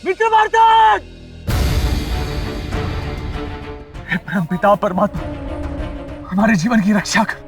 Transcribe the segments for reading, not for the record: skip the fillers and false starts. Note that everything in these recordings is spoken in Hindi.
मित्रभारतन! हे परमपिता परमात्मा, हमारे जीवन की रक्षा कर।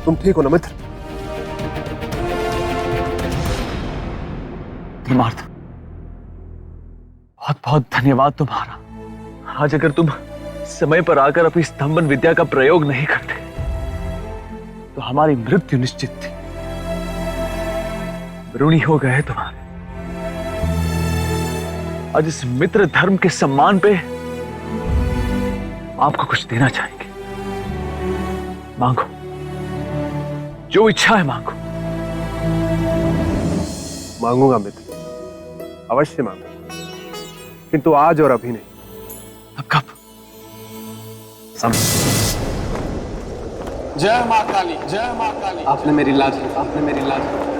तुम ठीक हो ना मित्र? धर्मार्थ, बहुत बहुत धन्यवाद तुम्हारा। आज अगर तुम समय पर आकर अपनी स्तंभन विद्या का प्रयोग नहीं करते तो हमारी मृत्यु निश्चित थी। ऋणी हो गए तुम्हारे। आज इस मित्र धर्म के सम्मान पे आपको कुछ देना चाहेंगे। मांगो, जो इच्छा है मांगो। मांगूंगा मित्र, अवश्य मांगूंगा, किंतु आज और अभी नहीं। अब कब? जय मां काली, जय मां काली। आपने मेरी लाज रखी, आपने मेरी लाज रखी।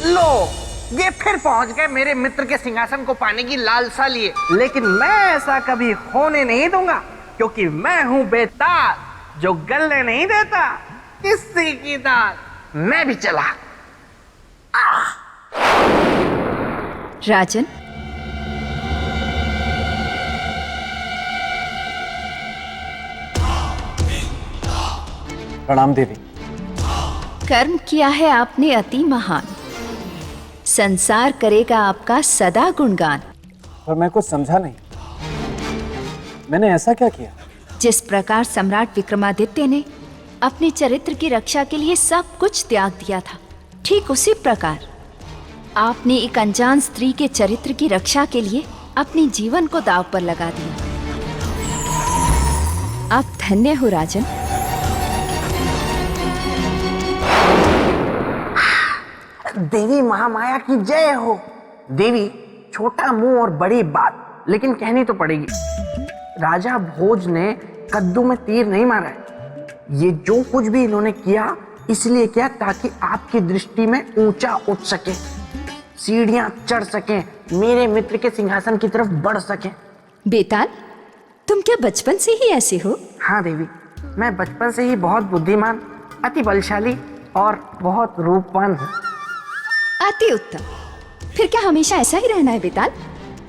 लो, ये फिर पहुंच गए मेरे मित्र के सिंहासन को पाने की लालसा लिए। लेकिन मैं ऐसा कभी होने नहीं दूंगा, क्योंकि मैं हूं बेताल, जो गलने नहीं देता किसी की दाल। मैं भी चला। राजन, प्रणाम देवी। कर्म किया है आपने अति महान, संसार करेगा आपका सदा गुणगान। पर मैं कुछ समझा नहीं, मैंने ऐसा क्या किया? जिस प्रकार सम्राट विक्रमादित्य ने अपने चरित्र की रक्षा के लिए सब कुछ त्याग दिया था, ठीक उसी प्रकार आपने एक अनजान स्त्री के चरित्र की रक्षा के लिए अपने जीवन को दांव पर लगा दिया। आप धन्य हो राजन। देवी महामाया की जय हो। देवी, छोटा मुंह और बड़ी बात, लेकिन कहनी तो पड़ेगी। राजा भोज ने कद्दू में तीर नहीं मारा है। ये जो कुछ भी इन्होंने किया, इसलिए किया ताकि आपकी दृष्टि में ऊंचा उठ सके, सीढ़ियां चढ़ सके, मेरे मित्र के सिंहासन की तरफ बढ़ सके। बेताल, तुम क्या बचपन से ही ऐसे हो? हाँ देवी, मैं बचपन से ही बहुत बुद्धिमान, अति बलशाली और बहुत रूपवान हूँ। अति उत्तम। फिर क्या हमेशा ऐसा ही रहना है बेताल,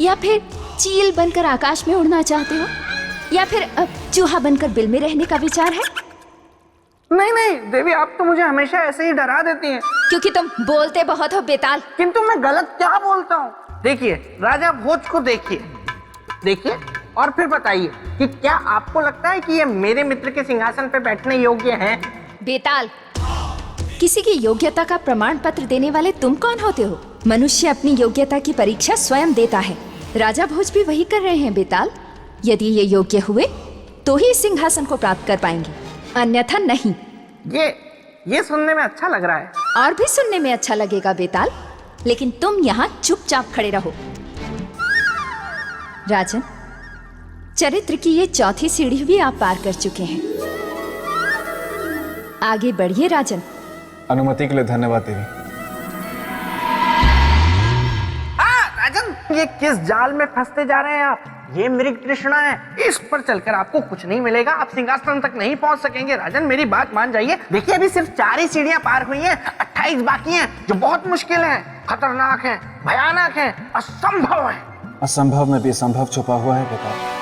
या फिर चील बनकर आकाश में उड़ना चाहते हो, या फिर अब चूहा बनकर बिल में रहने का विचार है? नहीं नहीं देवी, आप तो मुझे हमेशा ऐसे ही डरा देती हैं। क्योंकि तुम बोलते बहुत हो बेताल। किंतु मैं गलत क्या बोलता हूँ? देखिए, राजा भोज को देखिए, देखिए और फिर बताइए कि क्या आपको लगता है कि ये मेरे मित्र के सिंहासन पर बैठने योग्य हैं? बेताल, किसी की योग्यता का प्रमाण पत्र देने वाले तुम कौन होते हो? मनुष्य अपनी योग्यता की परीक्षा स्वयं देता है। राजा भोज भी वही कर रहे हैं बेताल। यदि ये योग्य हुए तो ही सिंहासन को प्राप्त कर पाएंगे, अन्यथा नहीं। ये सुनने में अच्छा लग रहा है। और भी सुनने में अच्छा लगेगा बेताल, लेकिन तुम यहाँ चुपचाप खड़े रहो। राजन, चरित्र की ये चौथी सीढ़ी भी आप पार कर चुके हैं। आगे बढ़िए राजन। अनुमति के लिए धन्यवाद देवी। राजन, ये किस जाल में फंसते जा रहे हैं आप? ये मृग तृष्णा है, इस पर चलकर आपको कुछ नहीं मिलेगा। आप सिंहासन तक नहीं पहुंच सकेंगे। राजन, मेरी बात मान जाइए। देखिए, अभी सिर्फ 4 ही सीढ़ियां पार हुई हैं, 28 बाकी हैं, जो बहुत मुश्किल हैं, खतरनाक हैं, भयानक हैं, असंभव हैं। असंभव में भी संभव छुपा हुआ है बेटा।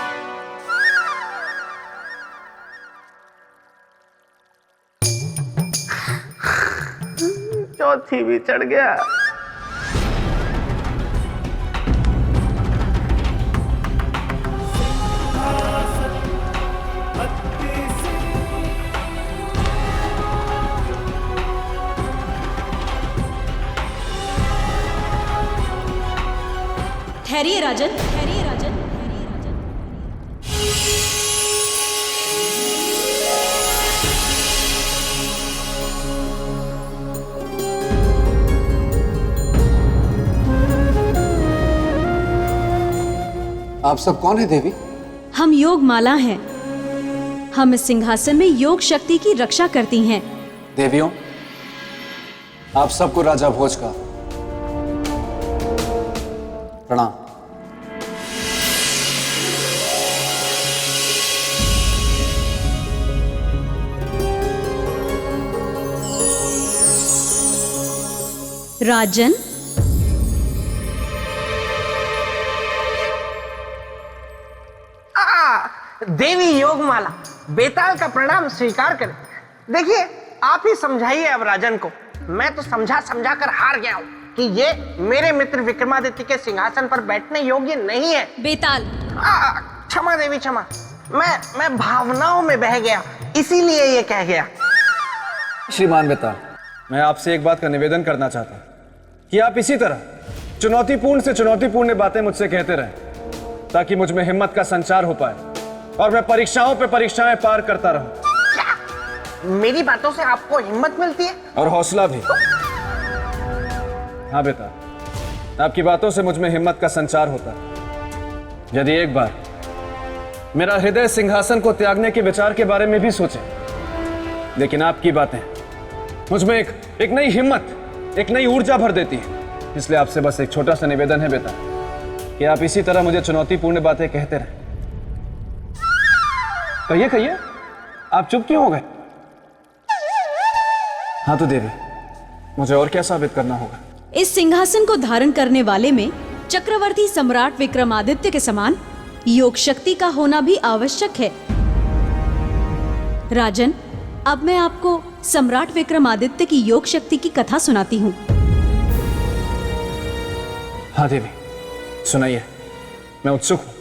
हाथी भी चढ़ गया। ठहरिए राजन, ठहरिए राजन, ठहरिए राजन। आप सब कौन है देवी? हम योग माला हैं। हम इस सिंहासन में योग शक्ति की रक्षा करती हैं। देवियों, आप सबको राजा भोज का प्रणाम। राजन, देवी योगमाला, बेताल का प्रणाम स्वीकार करें। देखिए, आप ही समझाइए अब राजन को। मैं तो समझा समझा कर हार गया हूँ कि ये मेरे मित्र विक्रमादित्य के सिंहासन पर बैठने योग्य नहीं है। बेताल। क्षमा देवी क्षमा, मैं भावनाओं में बह गया, इसीलिए ये कह गया। श्रीमान बेताल, मैं आपसे एक बात का निवेदन करना चाहता हूं कि आप इसी तरह चुनौतीपूर्ण से चुनौतीपूर्ण बातें मुझसे कहते रहें, ताकि मुझ में हिम्मत का संचार हो पाए और मैं परीक्षाओं पे परीक्षाएं पार करता रहूं। क्या मेरी बातों से आपको हिम्मत मिलती है? और हौसला भी। हाँ बेटा, आपकी बातों से मुझ में हिम्मत का संचार होता है। यदि एक बार मेरा हृदय सिंहासन को त्यागने के विचार के बारे में भी सोचे, लेकिन आपकी बातें मुझ में एक नई हिम्मत, एक नई ऊर्जा भर देती है। इसलिए आपसे बस एक छोटा सा निवेदन है बेटा, कि आप इसी तरह मुझे चुनौतीपूर्ण बातें कहते रहें। कहिए कहिए, आप चुप क्यों हो गए? हाँ तो देवी, मुझे और क्या साबित करना होगा? इस सिंहासन को धारण करने वाले में चक्रवर्ती सम्राट विक्रमादित्य के समान योग शक्ति का होना भी आवश्यक है। राजन, अब मैं आपको सम्राट विक्रमादित्य की योग शक्ति की कथा सुनाती हूँ। हाँ देवी, सुनाइए, मैं उत्सुक हूँ।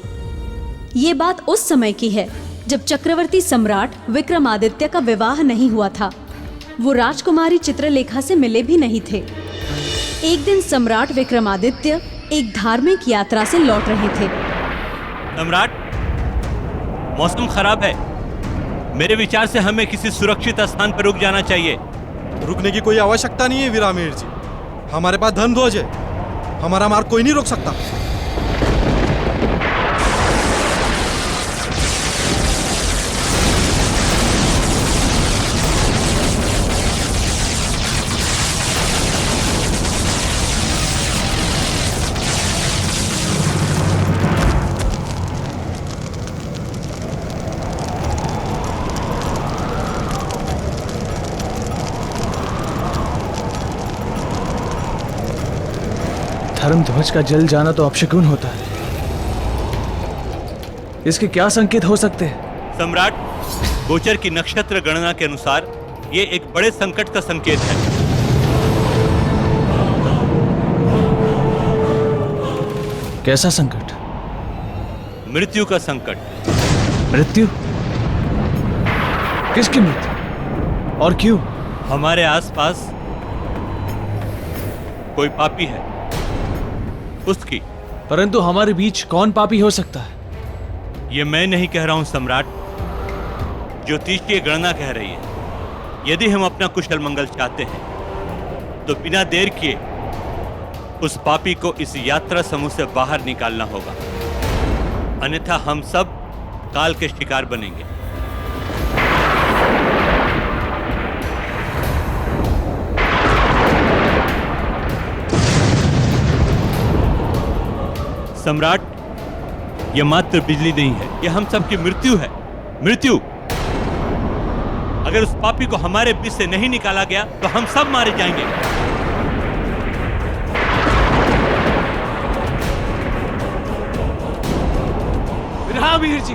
ये बात उस समय की है जब चक्रवर्ती सम्राट विक्रमादित्य का विवाह नहीं हुआ था। वो राजकुमारी चित्रलेखा से मिले भी नहीं थे। एक दिन सम्राट विक्रमादित्य एक धार्मिक यात्रा से लौट रहे थे। सम्राट, मौसम खराब है। मेरे विचार से हमें किसी सुरक्षित स्थान पर रुक जाना चाहिए। रुकने की कोई आवश्यकता नहीं है वीरामीर जी, हमारे पास धन ध्वज है, हमारा मार्ग कोई नहीं रोक सकता। धर्मध्वज का जल जाना तो अपशकुन होता है। इसके क्या संकेत हो सकते हैं? सम्राट, गोचर की नक्षत्र गणना के अनुसार ये एक बड़े संकट का संकेत है। कैसा संकट? मृत्यु का संकट। मृत्यु? किसकी मृत्यु और क्यों? हमारे आसपास कोई पापी है, उसकी। परंतु हमारे बीच कौन पापी हो सकता है? ये मैं नहीं कह रहा हूं सम्राट, ज्योतिषीय गणना कह रही है। यदि हम अपना कुशल मंगल चाहते हैं तो बिना देर किए उस पापी को इस यात्रा समूह से बाहर निकालना होगा, अन्यथा हम सब काल के शिकार बनेंगे। सम्राट, यह मात्र बिजली नहीं है, यह हम सबकी मृत्यु है। मृत्यु। अगर उस पापी को हमारे बीच से नहीं निकाला गया तो हम सब मारे जाएंगे। वीर जी,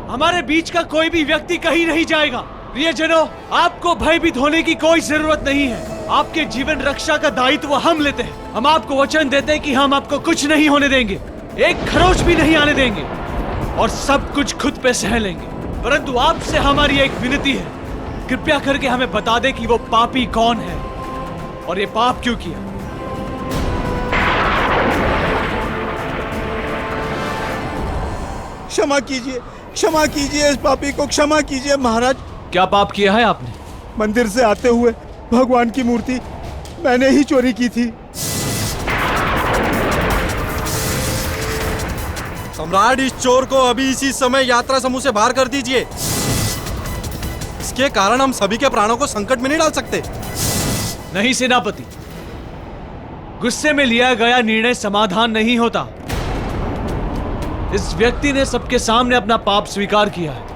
हमारे बीच का कोई भी व्यक्ति कहीं नहीं जाएगा। प्रियजनों, आपको भयभीत होने की कोई जरूरत नहीं है। आपके जीवन रक्षा का दायित्व हम लेते हैं। हम आपको वचन देते हैं कि हम आपको कुछ नहीं होने देंगे, एक खरोच भी नहीं आने देंगे और सब कुछ खुद पे सह लेंगे। परंतु आपसे हमारी एक विनती है, कृपया करके हमें बता दे कि वो पापी कौन है और ये पाप क्यों किया। क्षमा कीजिए इस पापी को क्षमा कीजिए महाराज। क्या पाप किया है आपने? मंदिर से आते हुए भगवान की मूर्ति मैंने ही चोरी की थी। सम्राट, इस चोर को अभी इसी समय यात्रा समूह से बाहर कर दीजिए। इसके कारण हम सभी के प्राणों को संकट में नहीं डाल सकते। नहीं सेनापति, गुस्से में लिया गया निर्णय समाधान नहीं होता। इस व्यक्ति ने सबके सामने अपना पाप स्वीकार किया है।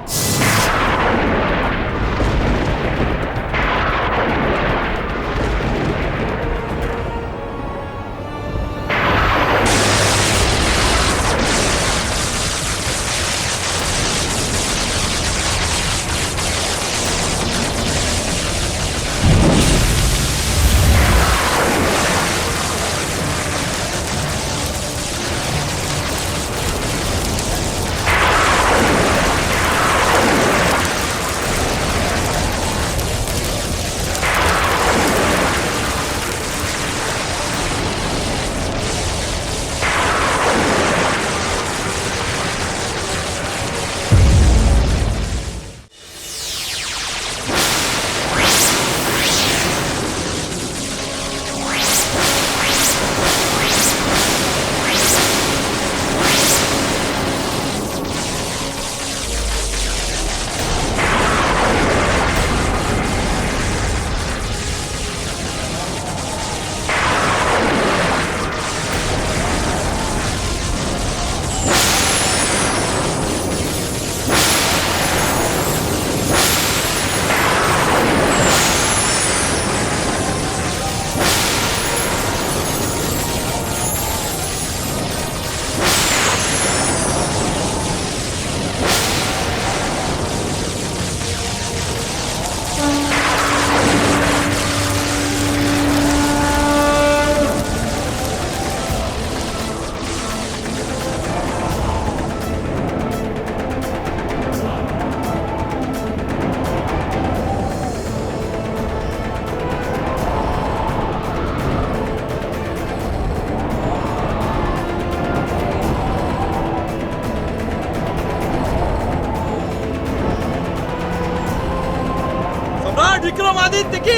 विक्रमादित्य की,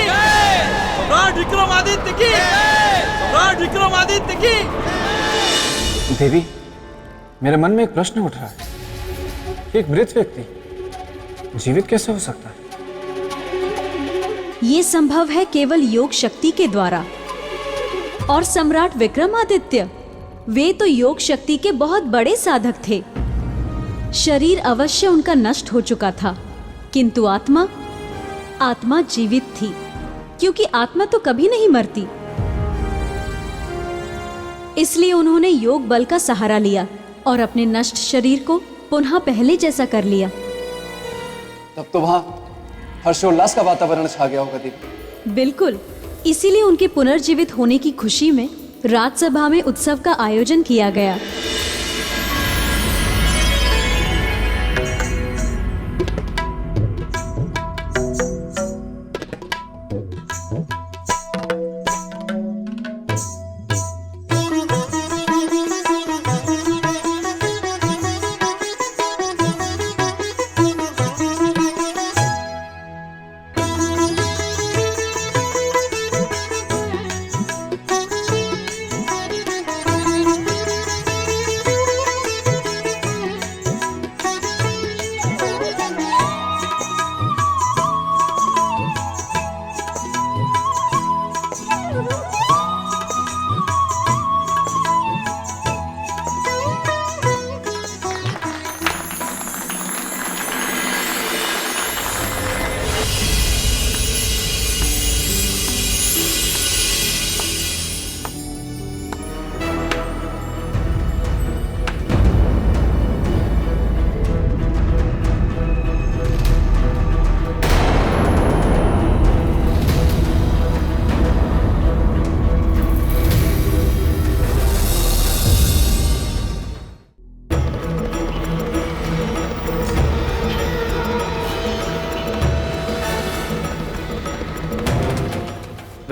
सम्राट विक्रमादित्य की, सम्राट विक्रमादित्य की। देवी, मेरे मन में एक प्रश्न उठ रहा है कि एक मृत व्यक्ति जीवित कैसे हो सकता है? ये संभव है केवल योग शक्ति के द्वारा। और सम्राट विक्रमादित्य, वे तो योग शक्ति के बहुत बड़े साधक थे। शरीर अवश्य उनका नष्ट हो चुका था, किंतु आत्मा जीवित थी, क्योंकि आत्मा तो कभी नहीं मरती। इसलिए उन्होंने योग बल का सहारा लिया और अपने नष्ट शरीर को पुनः पहले जैसा कर लिया। तब तो वहां हर्षोल्लास का वातावरण छा गया होगा देवी। बिल्कुल, इसीलिए उनके पुनर्जीवित होने की खुशी में राजसभा में उत्सव का आयोजन किया गया।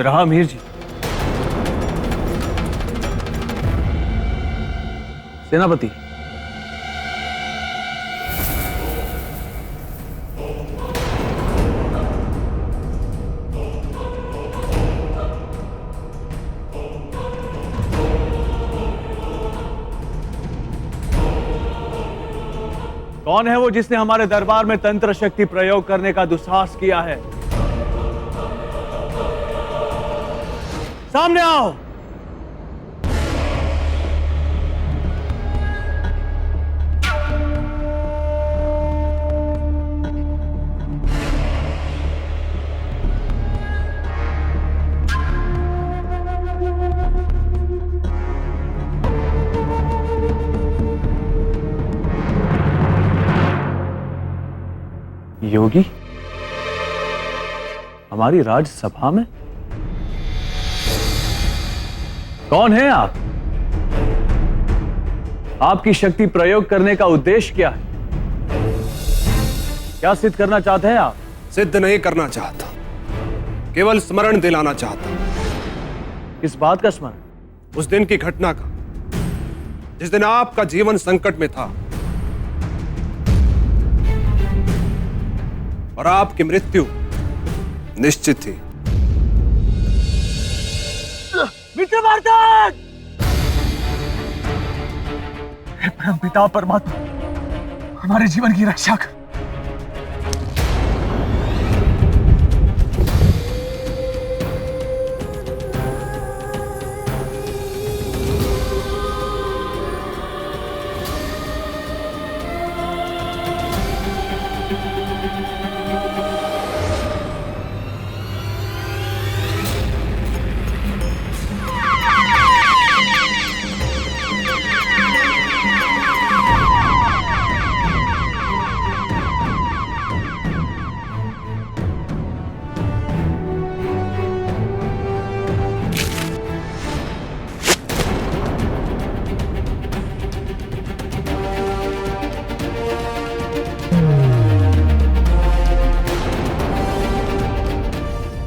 रहा मीर जी। सेनापति, कौन है वो जिसने हमारे दरबार में तंत्र शक्ति प्रयोग करने का दुस्साहस किया है? सामने आओ। योगी, हमारी राज्यसभा में कौन है आप? आपकी शक्ति प्रयोग करने का उद्देश्य क्या है? क्या सिद्ध करना चाहते हैं आप? सिद्ध नहीं करना चाहता, केवल स्मरण दिलाना चाहता। किस बात का स्मरण? उस दिन की घटना का, जिस दिन आपका जीवन संकट में था और आपकी मृत्यु निश्चित थी। विक्रमादित्य! हे परम पिता परमात्मा, हमारे जीवन की रक्षा कर।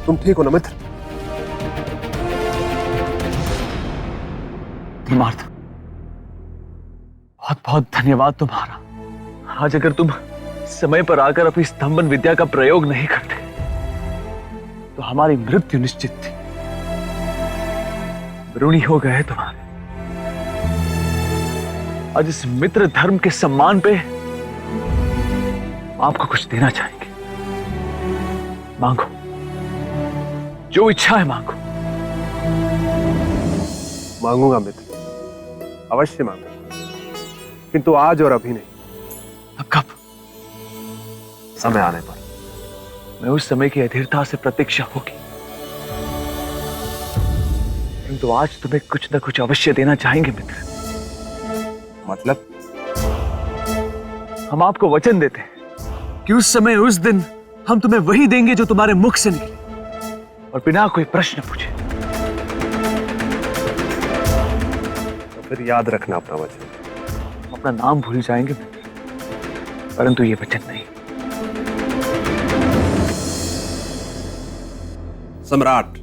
तुम ठीक हो ना मित्र? धर्मार्थ, बहुत बहुत धन्यवाद तुम्हारा। आज अगर तुम समय पर आकर अपनी स्तंभन विद्या का प्रयोग नहीं करते तो हमारी मृत्यु निश्चित थी। ऋणी हो गए तुम्हारे। आज इस मित्र धर्म के सम्मान पे आपको कुछ देना चाहेंगे। मांगो, जो इच्छा है मांगो। मांगूंगा मित्र, अवश्य मांगूंगा, किंतु आज और अभी नहीं। अब कब? समय आने पर। मैं उस समय की अधीरता से प्रतीक्षा होगी, किंतु आज तुम्हें कुछ न कुछ अवश्य देना चाहेंगे मित्र। मतलब? हम आपको वचन देते हैं कि उस समय उस दिन हम तुम्हें वही देंगे जो तुम्हारे मुख से निकले और बिना कोई प्रश्न पूछे। तो फिर याद रखना अपना वचन। हम अपना नाम भूल जाएंगे मित्र, परंतु ये वचन नहीं। सम्राट,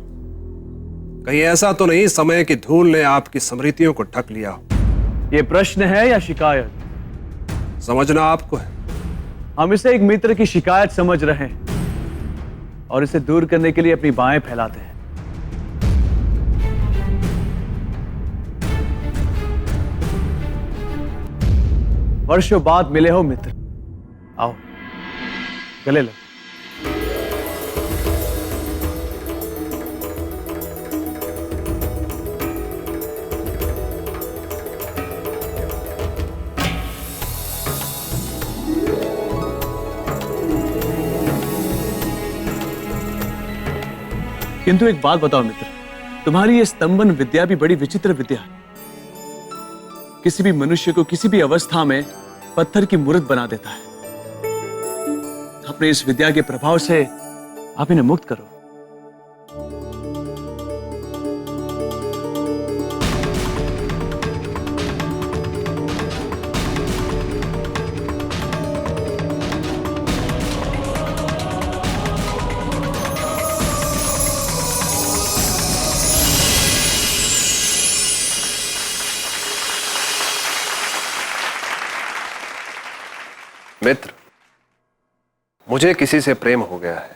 कहीं ऐसा तो नहीं समय की धूल ने आपकी स्मृतियों को ढक लिया हो? ये प्रश्न है या शिकायत? समझना आपको है। हम इसे एक मित्र की शिकायत समझ रहे हैं और इसे दूर करने के लिए अपनी बाहें फैलाते हैं। वर्षों बाद मिले हो मित्र, आओ गले लो। किंतु एक बात बताओ मित्र, तुम्हारी ये स्तंभन विद्या भी बड़ी विचित्र विद्या है। किसी भी मनुष्य को किसी भी अवस्था में पत्थर की मूर्त बना देता है। अपने इस विद्या के प्रभाव से आप इन्हें मुक्त करो। मित्र, मुझे किसी से प्रेम हो गया है।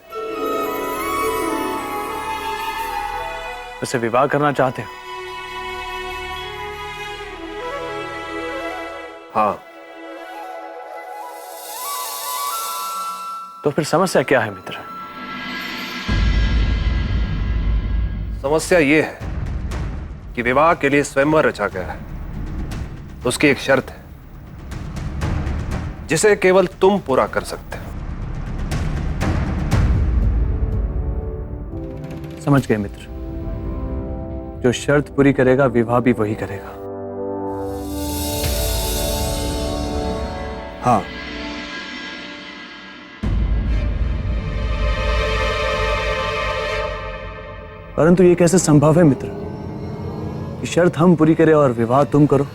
उससे विवाह करना चाहते हो? हाँ। तो फिर समस्या क्या है मित्र? समस्या यह है कि विवाह के लिए स्वयंवर रचा गया है, तो उसकी एक शर्त है जिसे केवल तुम पूरा कर सकते हो। समझ गए मित्र। जो शर्त पूरी करेगा विवाह भी वही करेगा। हाँ। परंतु ये कैसे संभव है मित्र कि शर्त हम पूरी करें और विवाह तुम करो?